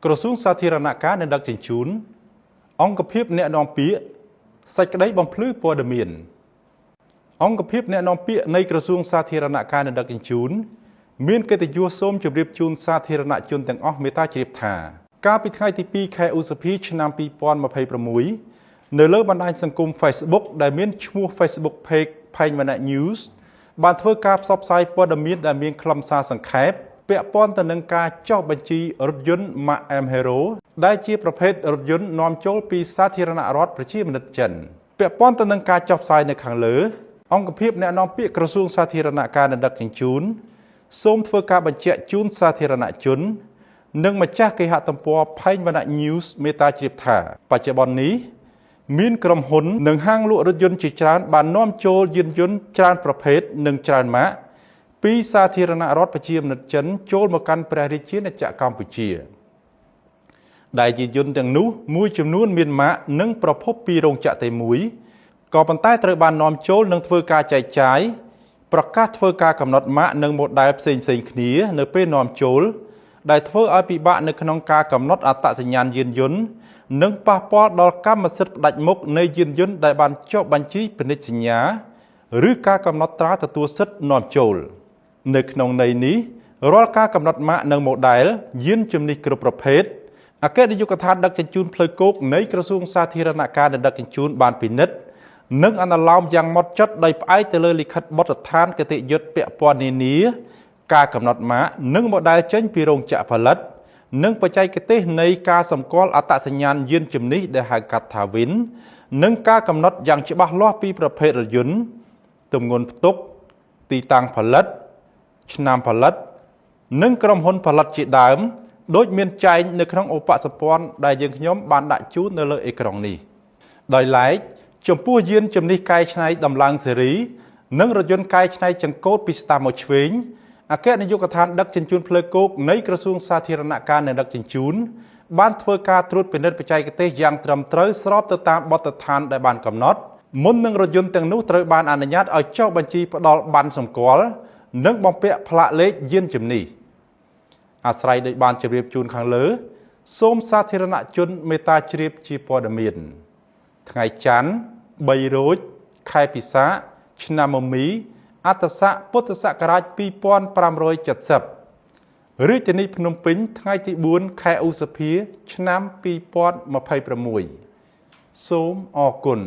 ក្រសួងសាធារណការនិងដឹកជញ្ជូនអង្គភាពអ្នកនាំពាក្យសេចក្តីបំភ្លឺព័ត៌មានអង្គភាពអ្នកនាំពាក្យនៃក្រសួងសាធារណការនិងដឹកជញ្ជូនមានកិត្តិយសសូមជម្រាបជូនសាធារណជនទាំងអស់មេត្តាជ្រាបថាកាលពីថ្ងៃទី2ខែឧសភាឆ្នាំ2026នៅលើបណ្ដាញសង្គម Facebook ដែលមានឈ្មោះ Facebook Page ផេងវណ្ណៈ News បានធ្វើការផ្សព្វផ្សាយព័ត៌មានដែលមានខ្លឹមសារសង្ខេបពាក់ព័ន្ធទៅនឹងការចុះបញ្ជីរថយន្ត Mack M Hero ដែលជាប្រភេទរថយន្តនាំចូលពីសាធារណរដ្ឋប្រជាមានិតចិនពាក់ព័ន្ធទៅនឹងការចុះផ្សាយនៅខាងលើអង្គភាពអ្នកនាំពាក្យក្រសួងសាធារណការនិងដឹកជញ្ជូនសូមធ្វើការបញ្ជាក់ជូនសាធារណជននិងម្ចាស់គេហទំព័រផេងវណ្ណៈ News មេត្តាជ្រាបថាបច្ចុប្បន្ននេះមានក្រុមហ៊ុននិងហាងលក់រថយន្តជាច្រើនបាននាំចូលយានយន្តច្រើនប្រភេទនិងច្រើនម៉ាកពីសាធារណរដ្ឋប្រជាមានិតចិនចូលមកកាន់ព្រះរាជាណាចក្រកម្ពុជាដែលយានយន្តទាំងនោះមួយចំនួនមានម៉ាកនិងប្រភពពីរោងចក្រតែមួយក៏ប៉ុន្តែត្រូវបាននាំចូលនិងធ្វើការចែកចាយប្រកាសធ្វើការកំណត់ម៉ាកនិងម៉ូដែលផ្សេងគ្នានៅពេលនាំចូលដែលធ្វើឲ្យពិបាកនៅក្នុងការកំណត់អត្តសញ្ញាណយានយន្តនិងប៉ះពាល់ដល់កម្មសិទ្ធិផ្ដាច់មុខនៃយានយន្តដែលបានចុះបញ្ជីពាណិជ្ជសញ្ញាឬការកំណត់ត្រាទទួលសិទ្ធិនាំចូលនៅក្នុងន័យនេះរាល់ការកំណត់ម៉ាកនិងម៉ូដែលយានជំនិះគ្រប់ប្រភេទអគ្គនាយកដ្ឋានដឹកជញ្ជូនផ្លូវគោកនៃក្រសួងសាធារណការនិងដឹកជញ្ជូនបានពិនិត្យនិងអនុលោមយ៉ាងម៉ត់ចត់ដោយផ្អែកទៅលើលិខិតបទដ្ឋានគតិយុត្តពាក់ព័ន្ធនានាការកំណត់ម៉ាកនិងម៉ូដែលចេញពីរោងចក្រផលិតនិងបច្ចេកទេសនៃការសម្គាល់អត្តសញ្ញាណយានជំនិះដែលហៅកាត់ថា VIN និងការកំណត់យ៉ាងច្បាស់លាស់ពីប្រភេទរថយន្តទម្ងន់ផ្ទុកទីតាំងផលិតឆ្នាំផលិតនិងក្រុមហ៊ុនផលិតជាដើមដូចមានចែងនៅក្នុងឧបសម្ព័ន្ធដែលយើងខ្ញុំបានដាក់ជូននៅលើអេក្រង់នេះដោយឡែកចំពោះយានជំនិះកែច្នៃដំឡើងស៊េរីនិងរថយន្តកែច្នៃចង្កូតពីស្ដាំមកឆ្វេងអគ្គនាយកដ្ឋានដឹកជញ្ជូនផ្លូវគោកនៃក្រសួងសាធារណការនិងដឹកជញ្ជូនបានធ្វើការត្រួតពិនិត្យបច្ចេកទេសយ៉ាងត្រឹមត្រូវស្របទៅតាមបទដ្ឋានដែលបានកំណត់មុននឹងរថយន្តទាំងនោះត្រូវបានអនុញ្ញាតឲ្យចុះបញ្ជីផ្ដល់ប័ណ្ណសម្គាល់និងបំពាក់ផ្លាកលេខយានជំនិះអាស្រ័យដោយបានជម្រាបជូនខាងលើសូមសាធារណជនមេត្តាជ្រាបជាព័ត៌មានថ្ងៃច័ន្ទ3រោចខែពិសាខឆ្នាំមមីអត្តស័កពុទ្ធសករាជ2570រាជធានីភ្នំពេញថ្ងៃទី4ខែឧសភាឆ្នាំ2026សូមអរគុណ